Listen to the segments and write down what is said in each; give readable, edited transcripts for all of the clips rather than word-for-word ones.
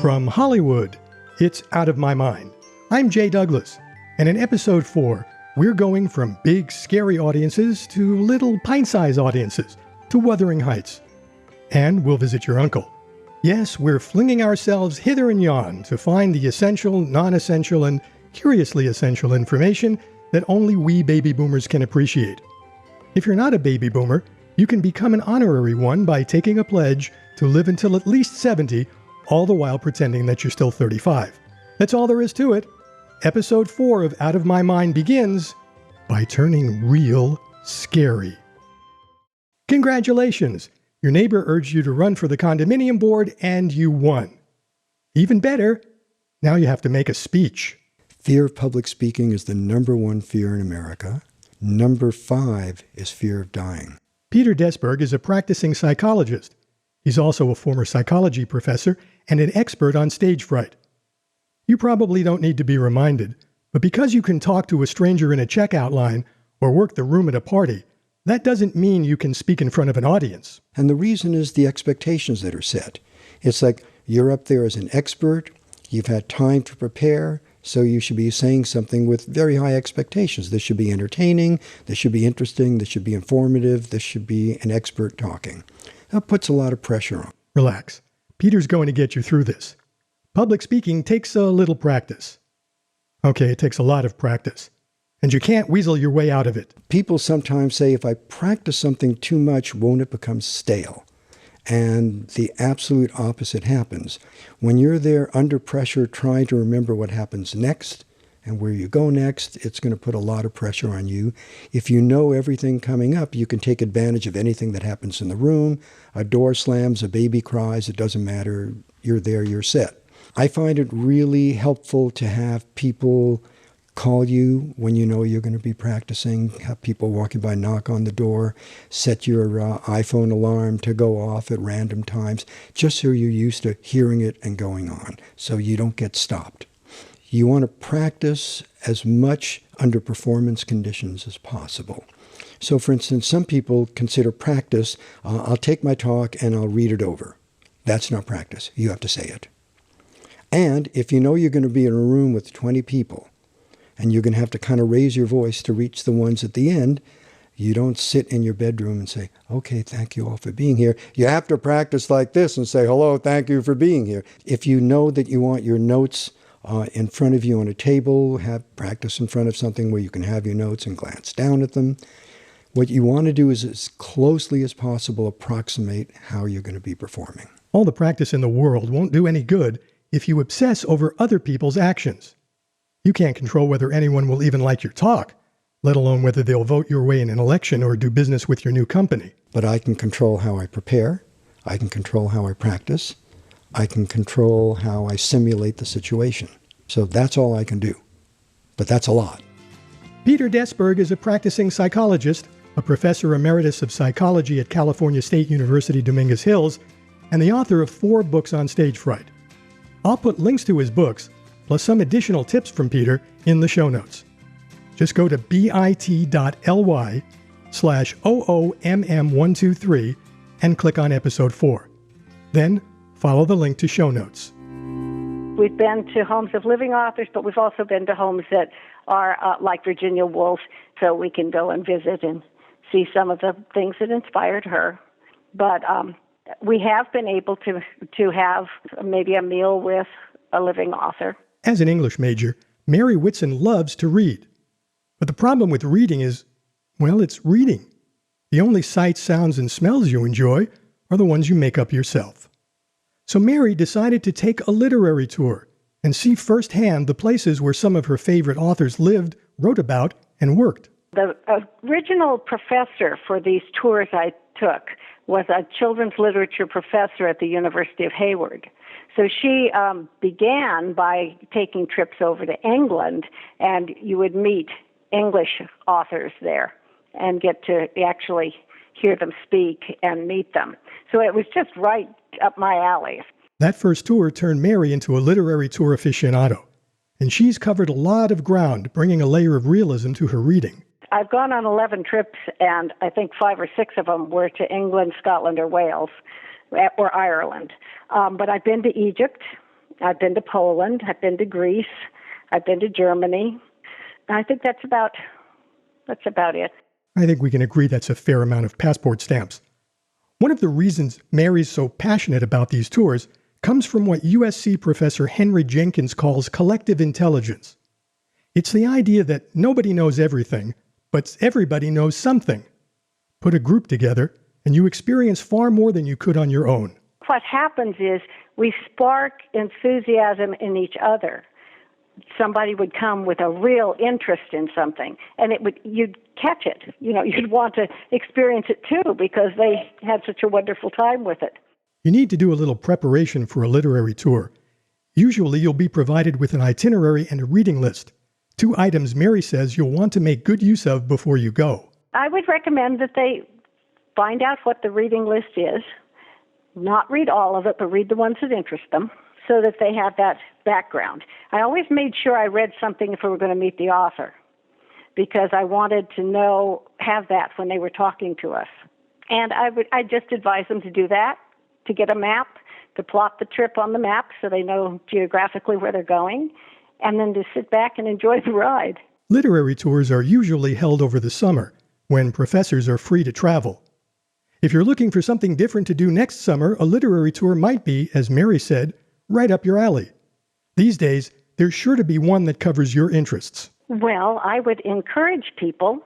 From Hollywood, it's Out of My Mind. I'm Jay Douglas, and in episode 4, we're going from big, scary audiences to little pint-sized audiences, to Wuthering Heights. And we'll visit your uncle. Yes, we're flinging ourselves hither and yon to find the essential, non-essential, and curiously essential information that only we baby boomers can appreciate. If you're not a baby boomer, you can become an honorary one by taking a pledge to live until at least 70, all the while pretending that you're still 35. That's all there is to it. Episode 4 of Out of My Mind begins by turning real scary. Congratulations! Your neighbor urged you to run for the condominium board and you won. Even better, now you have to make a speech. Fear of public speaking is the number 1 fear in America. Number 5 is fear of dying. Peter Desberg is a practicing psychologist. He's also a former psychology professor and an expert on stage fright. You probably don't need to be reminded, but because you can talk to a stranger in a checkout line or work the room at a party, that doesn't mean you can speak in front of an audience. And the reason is the expectations that are set. It's like you're up there as an expert, you've had time to prepare, so you should be saying something with very high expectations. This should be entertaining, this should be interesting, this should be informative, this should be an expert talking. That puts a lot of pressure on. Relax. Peter's going to get you through this. Public speaking takes a little practice. Okay, it takes a lot of practice. And you can't weasel your way out of it. People sometimes say, if I practice something too much, won't it become stale? And the absolute opposite happens. When you're there under pressure trying to remember what happens next and where you go next, it's going to put a lot of pressure on you. If you know everything coming up, you can take advantage of anything that happens in the room. A door slams, a baby cries, it doesn't matter. You're there, you're set. I find it really helpful to have people call you when you know you're going to be practicing, have people walking by knock on the door, set your iPhone alarm to go off at random times, just so you're used to hearing it and going on, so you don't get stopped. You want to practice as much under performance conditions as possible. So for instance, some people consider practice, I'll take my talk and I'll read it over. That's not practice. You have to say it. And if you know you're going to be in a room with 20 people, and you're going to have to kind of raise your voice to reach the ones at the end, you don't sit in your bedroom and say, okay, thank you all for being here. You have to practice like this and say, hello, thank you for being here. If you know that you want your notes in front of you on a table, have practice in front of something where you can have your notes and glance down at them. What you want to do is as closely as possible approximate how you're going to be performing. All the practice in the world won't do any good if you obsess over other people's actions. You can't control whether anyone will even like your talk, let alone whether they'll vote your way in an election or do business with your new company. But I can control how I prepare. I can control how I practice. I can control how I simulate the situation. So that's all I can do. But that's a lot. Peter Desberg is a practicing psychologist, a professor emeritus of psychology at California State University, Dominguez Hills, and the author of 4 books on stage fright. I'll put links to his books, plus some additional tips from Peter, in the show notes. Just go to bit.ly/OOMM123 and click on episode 4. Then follow the link to show notes. We've been to homes of living authors, but we've also been to homes that are like Virginia Woolf, so we can go and visit and see some of the things that inspired her. But we have been able to have maybe a meal with a living author. As an English major, Mary Whitset loves to read. But the problem with reading is, well, it's reading. The only sights, sounds, and smells you enjoy are the ones you make up yourself. So Mary decided to take a literary tour and see firsthand the places where some of her favorite authors lived, wrote about, and worked. The original professor for these tours I took was a children's literature professor at the University of Hayward. So she began by taking trips over to England, and you would meet English authors there and get to actually hear them speak and meet them. So it was just right up my alley. That first tour turned Mary into a literary tour aficionado, and she's covered a lot of ground, bringing a layer of realism to her reading. I've gone on 11 trips, and I think 5 or 6 of them were to England, Scotland, or Wales, or Ireland. But I've been to Egypt, I've been to Poland, I've been to Greece, I've been to Germany. I think that's about it. I think we can agree that's a fair amount of passport stamps. One of the reasons Mary's so passionate about these tours comes from what USC professor Henry Jenkins calls collective intelligence. It's the idea that nobody knows everything, but everybody knows something. Put a group together, and you experience far more than you could on your own. What happens is we spark enthusiasm in each other. Somebody would come with a real interest in something, and you'd catch it. You'd want to experience it too because they had such a wonderful time with it. You need to do a little preparation for a literary tour. Usually you'll be provided with an itinerary and a reading list, 2 items Mary says you'll want to make good use of before you go. I would recommend that they find out what the reading list is, not read all of it, but read the ones that interest them, so that they have that background. I always made sure I read something if we were going to meet the author, because I wanted to have that when they were talking to us. And I just advise them to do that, to get a map, to plot the trip on the map so they know geographically where they're going, and then to sit back and enjoy the ride. Literary tours are usually held over the summer, when professors are free to travel. If you're looking for something different to do next summer, a literary tour might be, as Mary said, right up your alley. These days, there's sure to be one that covers your interests. Well, I would encourage people,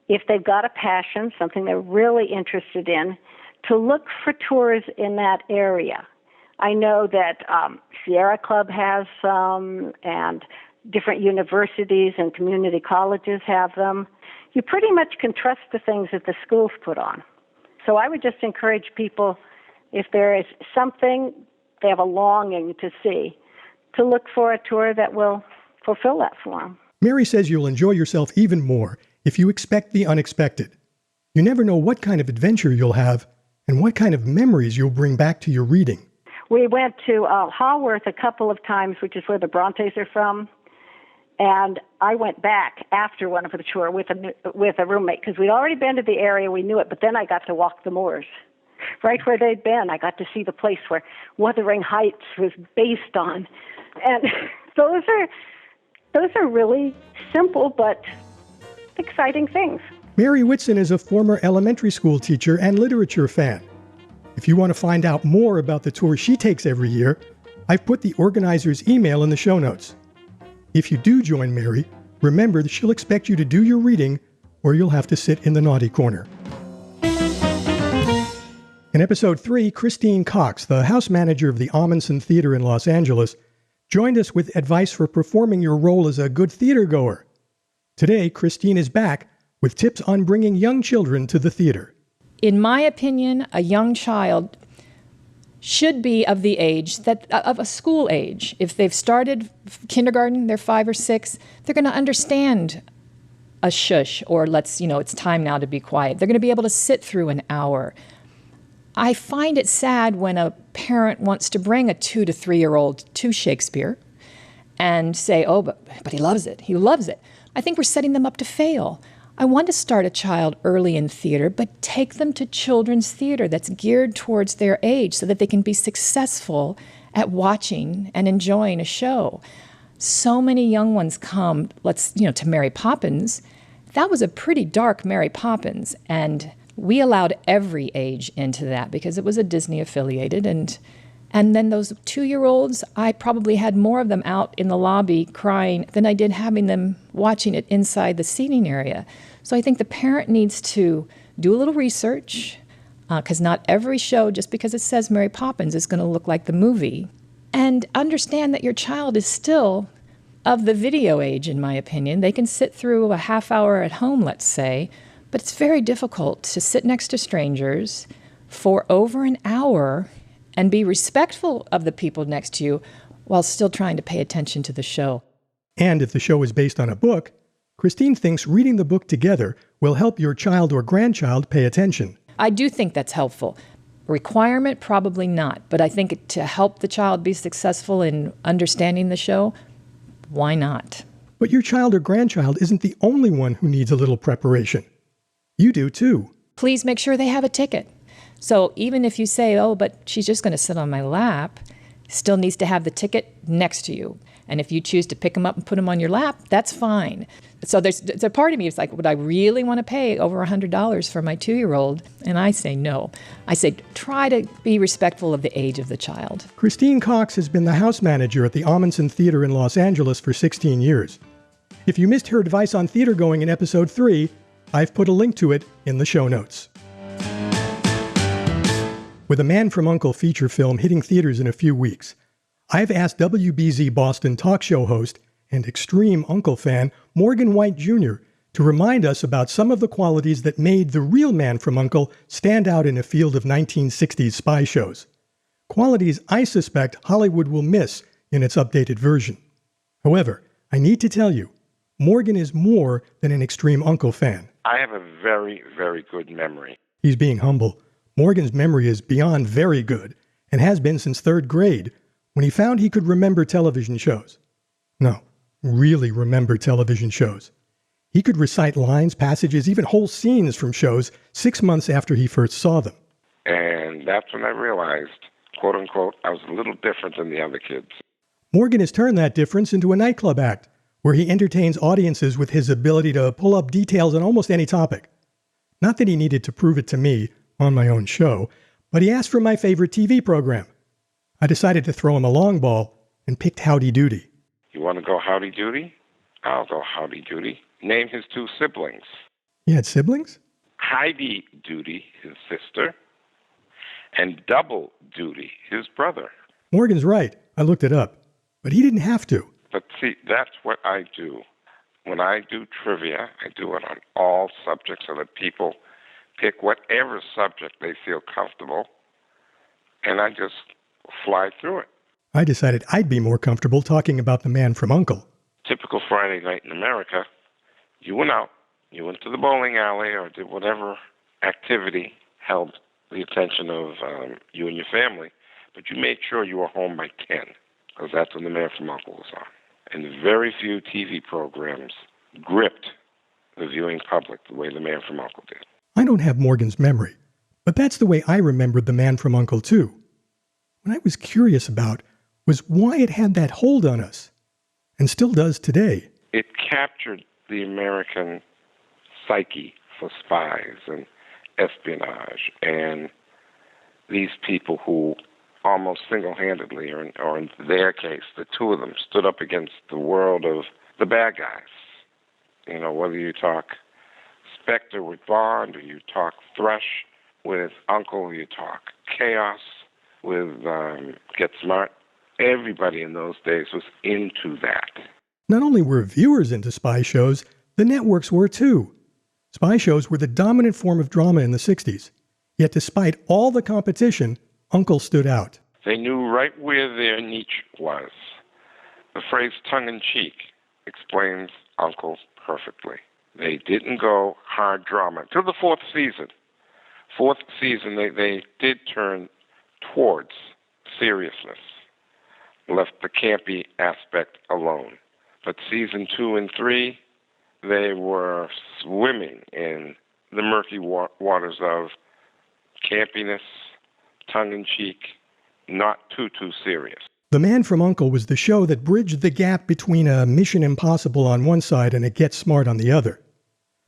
if they've got a passion, something they're really interested in, to look for tours in that area. I know that Sierra Club has some, and different universities and community colleges have them. You pretty much can trust the things that the schools put on. So I would just encourage people, if there is something they have a longing to see, to look for a tour that will fulfill that for them. Mary says you'll enjoy yourself even more if you expect the unexpected. You never know what kind of adventure you'll have and what kind of memories you'll bring back to your reading. We went to Haworth a couple of times, which is where the Brontes are from, and I went back after one of the tour with a roommate, because we'd already been to the area, we knew it, but then I got to walk the moors. Right where they'd been, I got to see the place where Wuthering Heights was based on. And those are really simple but exciting things. Mary Whitset is a former elementary school teacher and literature fan. If you want to find out more about the tour she takes every year, I've put the organizer's email in the show notes. If you do join Mary, remember that she'll expect you to do your reading, or you'll have to sit in the naughty corner. In episode 3, Christine Cox, the house manager of the Ahmanson Theater in Los Angeles, joined us with advice for performing your role as a good theater goer. Today, Christine is back with tips on bringing young children to the theater. In my opinion, a young child should be of the age of a school age. If they've started kindergarten, they're 5 or 6, they're going to understand a shush, or it's time now to be quiet. They're going to be able to sit through an hour. I find it sad when a parent wants to bring a 2 to 3-year-old to Shakespeare and say, oh, but he loves it. He loves it. I think we're setting them up to fail. I want to start a child early in theater, but take them to children's theater that's geared towards their age so that they can be successful at watching and enjoying a show. So many young ones come, to Mary Poppins. That was a pretty dark Mary Poppins, and we allowed every age into that because it was a Disney affiliated. And then those 2-year-olds, I probably had more of them out in the lobby crying than I did having them watching it inside the seating area. So I think the parent needs to do a little research, because not every show, just because it says Mary Poppins, is going to look like the movie. And understand that your child is still of the video age, in my opinion. They can sit through a half hour at home, let's say, but it's very difficult to sit next to strangers for over an hour and be respectful of the people next to you while still trying to pay attention to the show. And if the show is based on a book, Christine thinks reading the book together will help your child or grandchild pay attention. I do think that's helpful. Requirement, probably not. But I think to help the child be successful in understanding the show, why not? But your child or grandchild isn't the only one who needs a little preparation. You do too. Please make sure they have a ticket. So even if you say, oh, but she's just going to sit on my lap, still needs to have the ticket next to you. And if you choose to pick them up and put them on your lap, that's fine. So there's a part of me that's like, would I really want to pay over $100 for my 2-year-old? And I say no. I say try to be respectful of the age of the child. Christine Cox has been the house manager at the Ahmanson Theater in Los Angeles for 16 years. If you missed her advice on theater going in episode 3, I've put a link to it in the show notes. With A Man from U.N.C.L.E. feature film hitting theaters in a few weeks, I've asked WBZ Boston talk show host and extreme Uncle fan Morgan White Jr. to remind us about some of the qualities that made the real Man from U.N.C.L.E. stand out in a field of 1960s spy shows. Qualities I suspect Hollywood will miss in its updated version. However, I need to tell you, Morgan is more than an extreme Uncle fan. I have a very, very good memory. He's being humble. Morgan's memory is beyond very good, and has been since 3rd grade, when he found he could remember television shows. No, really remember television shows. He could recite lines, passages, even whole scenes from shows 6 months after he first saw them. And that's when I realized, quote unquote, I was a little different than the other kids. Morgan has turned that difference into a nightclub act, where he entertains audiences with his ability to pull up details on almost any topic. Not that he needed to prove it to me on my own show, but he asked for my favorite TV program. I decided to throw him a long ball and picked Howdy Doody. You want to go Howdy Doody? I'll go Howdy Doody. Name his 2 siblings. He had siblings? Heidi Doody, his sister, and Double Doody, his brother. Morgan's right. I looked it up. But he didn't have to. But see, that's what I do. When I do trivia, I do it on all subjects so that people pick whatever subject they feel comfortable, and I just fly through it. I decided I'd be more comfortable talking about the Man from U.N.C.L.E. Typical Friday night in America, you went out, you went to the bowling alley or did whatever activity held the attention of you and your family, but you made sure you were home by 10, because that's when the Man from U.N.C.L.E. was on. And very few TV programs gripped the viewing public the way the Man from U.N.C.L.E. did. I don't have Morgan's memory, but that's the way I remembered the Man from U.N.C.L.E. too. What I was curious about was why it had that hold on us, and still does today. It captured the American psyche for spies and espionage, and these people who almost single-handedly, or in their case, the 2 of them, stood up against the world of the bad guys. You know, whether you talk Spectre with Bond, or you talk Thrush with U.N.C.L.E., or you talk Chaos with Get Smart, everybody in those days was into that. Not only were viewers into spy shows, the networks were too. Spy shows were the dominant form of drama in the 60s. Yet despite all the competition, U.N.C.L.E. stood out. They knew right where their niche was. The phrase tongue-in-cheek explains U.N.C.L.E. perfectly. They didn't go hard drama until the 4th season. 4th season, they did turn towards seriousness, left the campy aspect alone. But season 2 and 3, they were swimming in the murky waters of campiness, tongue-in-cheek, not too serious. The Man from U.N.C.L.E. was the show that bridged the gap between a Mission Impossible on one side and a Get Smart on the other.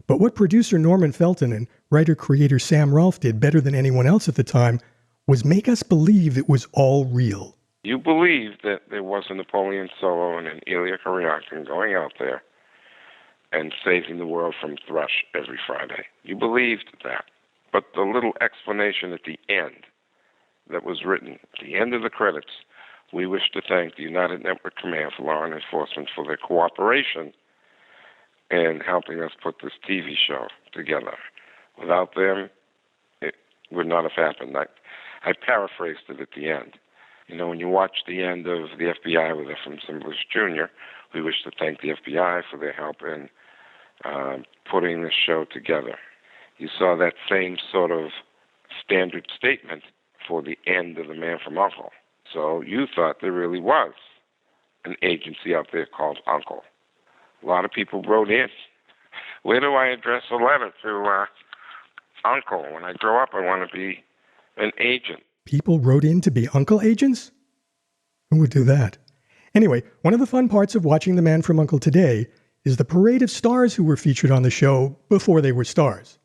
But what producer Norman Felton and writer-creator Sam Rolfe did better than anyone else at the time was make us believe it was all real. You believed that there was a Napoleon solo and an Illya Kuryakin going out there and saving the world from Thrush every Friday. You believed that. But the little explanation at the end that was written, at the end of the credits, we wish to thank the United Network Command for Law and Enforcement for their cooperation in helping us put this TV show together. Without them, it would not have happened. I paraphrased it at the end. You know, when you watch the end of The FBI with Efrem Zimbalist Jr., we wish to thank the FBI for their help in putting this show together. You saw that same sort of standard statement for the end of The Man from U.N.C.L.E. So you thought there really was an agency out there called U.N.C.L.E. A lot of people wrote in. Where do I address a letter to Uncle? When I grow up, I want to be an agent. People wrote in to be uncle agents? Who would do that? Anyway, one of the fun parts of watching The Man from U.N.C.L.E. today is the parade of stars who were featured on the show before they were stars.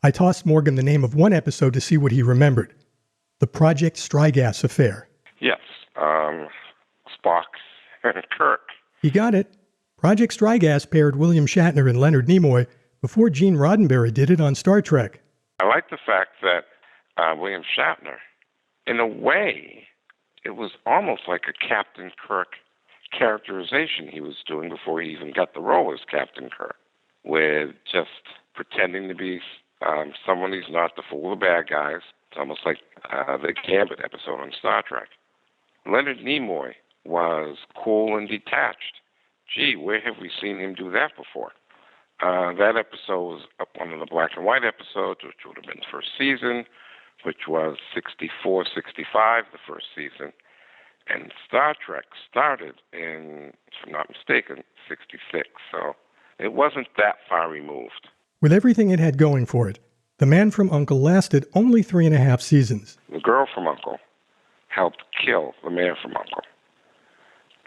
I tossed Morgan the name of one episode to see what he remembered. The Project Strigas affair. Yes, Spock and Kirk. He got it. Project Strigas paired William Shatner and Leonard Nimoy before Gene Roddenberry did it on Star Trek. I like the fact that William Shatner, in a way, it was almost like a Captain Kirk characterization he was doing before he even got the role as Captain Kirk, with just pretending to be someone he's not, to fool the bad guys. It's almost like the Gambit episode on Star Trek. Leonard Nimoy was cool and detached. Gee, where have we seen him do that before? That episode was one of the black and white episodes, which would have been the first season, which was 64, 65, the first season. And Star Trek started in, if I'm not mistaken, 66. So it wasn't that far removed. With everything it had going for it, The Man from U.N.C.L.E. lasted only 3.5 seasons. The Girl from U.N.C.L.E. helped kill The Man from U.N.C.L.E.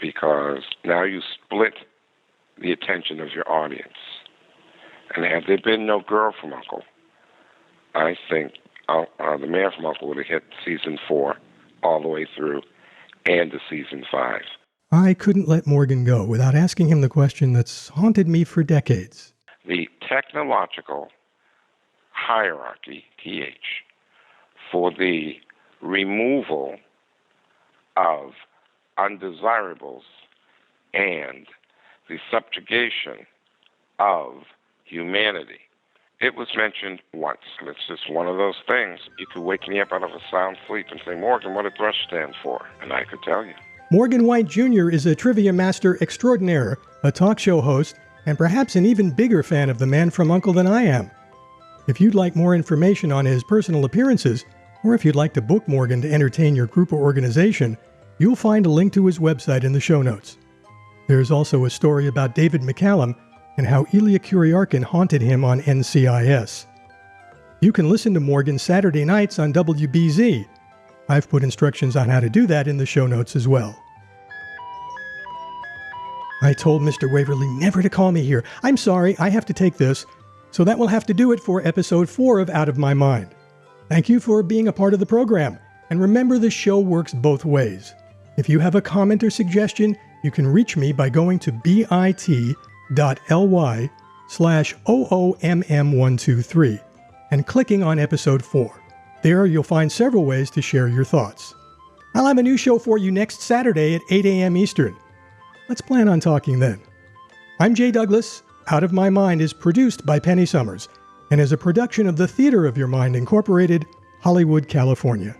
because now you split the attention of your audience. And had there been no Girl from U.N.C.L.E., I think The Man from U.N.C.L.E. would have hit season 4 all the way through and to season 5. I couldn't let Morgan go without asking him the question that's haunted me for decades. The technological hierarchy, TH, for the removal of undesirables and the subjugation of humanity. It was mentioned once, and it's just one of those things. You could wake me up out of a sound sleep and say, Morgan, what does thrush stand for? And I could tell you. Morgan White Jr. is a trivia master extraordinaire, a talk show host, and perhaps an even bigger fan of The Man from U.N.C.L.E. than I am. If you'd like more information on his personal appearances, or if you'd like to book Morgan to entertain your group or organization, you'll find a link to his website in the show notes. There's also a story about David McCallum and how Illya Kuryakin haunted him on NCIS. You can listen to Morgan Saturday nights on WBZ. I've put instructions on how to do that in the show notes as well. I told Mr. Waverly never to call me here. I'm sorry, I have to take this. So that will have to do it for episode 4 of Out of My Mind. Thank you for being a part of the program. And remember, the show works both ways. If you have a comment or suggestion, you can reach me by going to bit.ly/OOMM123 and clicking on episode 4. There you'll find several ways to share your thoughts. I'll have a new show for you next Saturday at 8 a.m. Eastern. Let's plan on talking then. I'm Jay Douglas. Out of My Mind is produced by Penny Summers and is a production of the Theater of Your Mind Incorporated, Hollywood, California.